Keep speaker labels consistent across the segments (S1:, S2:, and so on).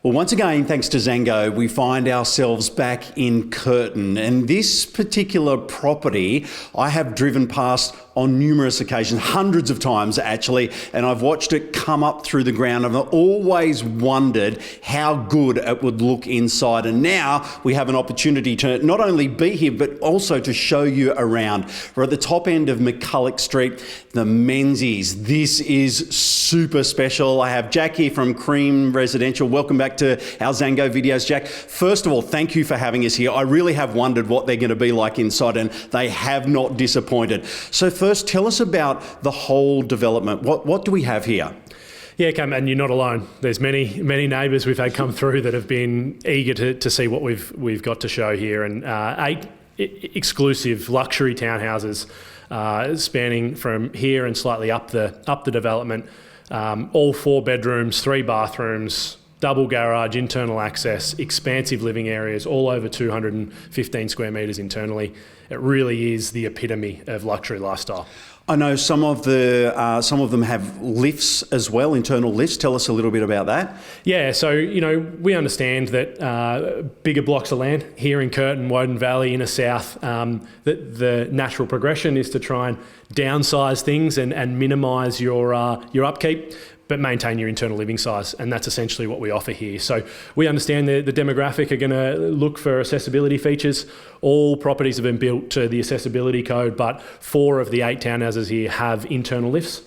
S1: Well, once again, thanks to Zango, we find ourselves back in Curtin. And this particular property, I have driven past on numerous occasions, hundreds of times actually, and I've watched it come up through the ground. I've always wondered how good it would look inside. And now we have an opportunity to not only be here, but also to show you around. We're at the top end of McCulloch Street, the Menzies. This is super special. I have Jack here from Cream Residential. Welcome back to our Zango videos, Jack. First of all, thank you for having us here. I really have wondered what they're going to be like inside, and they have not disappointed. So first, tell us about the whole development. What do we have here?
S2: Yeah, Cam, and you're not alone. There's many neighbours we've had come through that have been eager to see what we've got to show here, and 8 exclusive luxury townhouses spanning from here and slightly up the development. All 4 bedrooms, 3 bathrooms, double garage, internal access, expansive living areas, all over 215 square metres internally. It really is the epitome of luxury lifestyle.
S1: I know some of them have lifts as well, internal lifts. Tell us a little bit about that.
S2: Yeah, so we understand that bigger blocks of land here in Curtin, Woden Valley, inner south, that the natural progression is to try and downsize things and minimise your upkeep, but maintain your internal living size, and that's essentially what we offer here. So we understand the demographic are going to look for accessibility features. All properties have been built to the accessibility code, but 4 of the 8 townhouses here have internal lifts,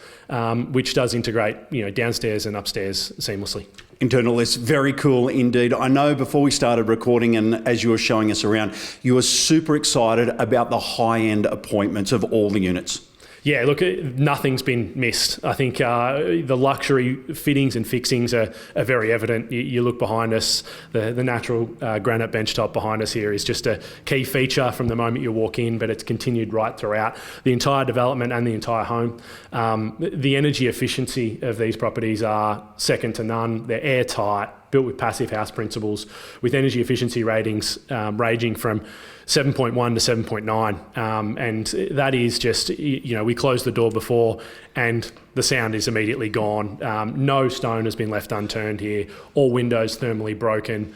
S2: which does integrate downstairs and upstairs seamlessly.
S1: Internal lifts, very cool indeed. I know before we started recording and as you were showing us around, you were super excited about the high-end appointments of all the units.
S2: Yeah, look, nothing's been missed. I think the luxury fittings and fixings are very evident. You look behind us, the natural granite benchtop behind us here is just a key feature from the moment you walk in, but it's continued right throughout the entire development and the entire home. The energy efficiency of these properties are second to none. They're airtight, built with passive house principles, with energy efficiency ratings ranging from 7.1 to 7.9, and that is just, we closed the door before and the sound is immediately gone. No stone has been left unturned here, all windows thermally broken,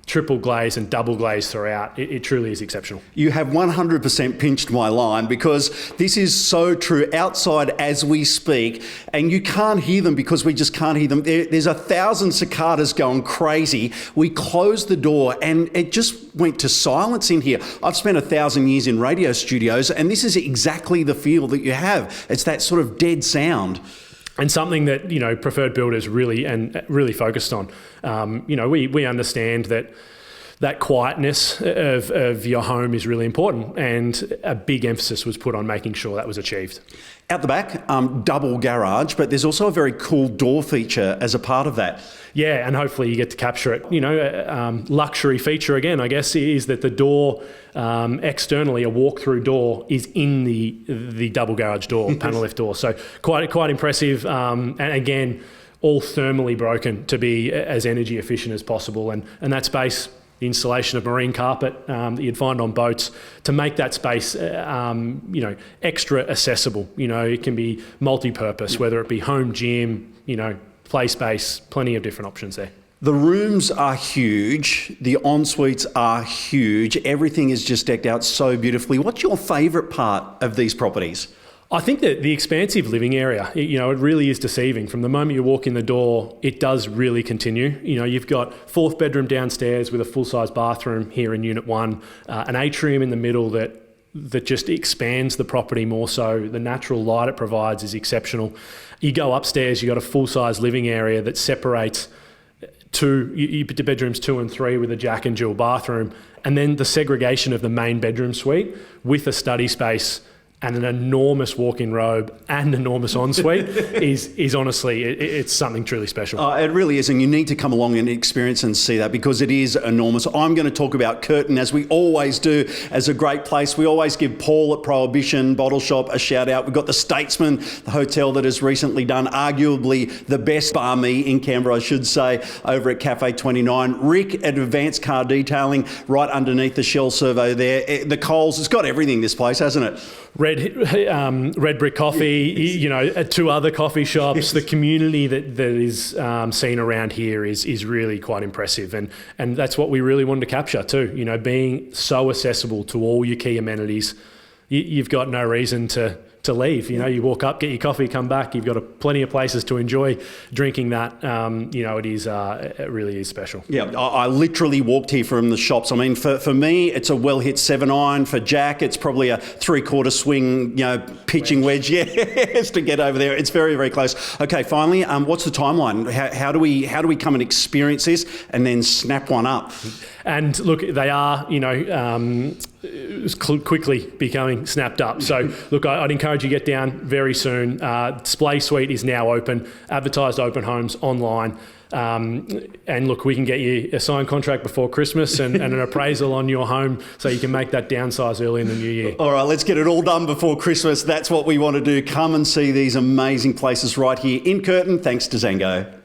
S2: triple glaze and double glaze throughout. It truly is exceptional. You have
S1: 100% pinched my line, because this is so true outside as we speak, and you can't hear them because we just can't hear them. There's 1,000 cicadas going crazy. We closed the door and it just went to silence in here. I've spent 1,000 years in radio studios, and this is exactly the feel that you have. It's that sort of dead sound.
S2: And something that preferred builders really focused on. We understand that quietness of your home is really important, and a big emphasis was put on making sure that was achieved.
S1: Out the back, double garage, but there's also a very cool door feature as a part of that.
S2: Yeah, and hopefully you get to capture it. Luxury feature again, I guess, is that the door externally, a walk-through door, is in the double garage door, panel lift door. So quite impressive, and again, all thermally broken to be as energy efficient as possible, and that space, the installation of marine carpet that you'd find on boats to make that space, extra accessible. It can be multi-purpose, whether it be home gym, play space, plenty of different options there.
S1: The rooms are huge. The en-suites are huge. Everything is just decked out so beautifully. What's your favourite part of these properties?
S2: I think that the expansive living area, it really is deceiving. From the moment you walk in the door, it does really continue. You've got 4th bedroom downstairs with a full-size bathroom here in Unit 1, an atrium in the middle that just expands the property more so. The natural light it provides is exceptional. You go upstairs, you've got a full-size living area that separates bedrooms 2 and 3 with a Jack and Jill bathroom, and then the segregation of the main bedroom suite with a study space and an enormous walk-in robe and enormous ensuite is honestly, it's something truly special.
S1: It really is, and you need to come along and experience and see that, because it is enormous. I'm going to talk about Curtin, as we always do, as a great place. We always give Paul at Prohibition Bottle Shop a shout out. We've got the Statesman, the hotel that has recently done arguably the best bar me in Canberra, I should say, over at Cafe 29. Rick at Advanced Car Detailing, right underneath the Shell Servo there. The Coles, it's got everything, this place, hasn't it?
S2: Red Brick Coffee, you know, 2 other coffee shops. The community that is seen around here is really quite impressive, and that's what we really wanted to capture too. You know, being so accessible to all your key amenities, you've got no reason to leave. You know, you walk up, get your coffee, come back. You've got plenty of places to enjoy drinking that. You know, it really is special.
S1: Yeah, I literally walked here from the shops. I mean, for me, it's a well-hit 7-iron. For Jack, it's probably a 3/4 swing, you know, pitching wedge. Yeah, to get over there. It's very, very close. Okay, finally, what's the timeline? How do we come and experience this and then snap one up?
S2: And look, they are, you know, quickly becoming snapped up. So look, I'd encourage you to get down very soon. Display suite is now open, advertised open homes online. And look, we can get you a signed contract before Christmas and an appraisal on your home so you can make that downsize early in the new year.
S1: All right, let's get it all done before Christmas. That's what we want to do. Come and see these amazing places right here in Curtin, thanks to Zango.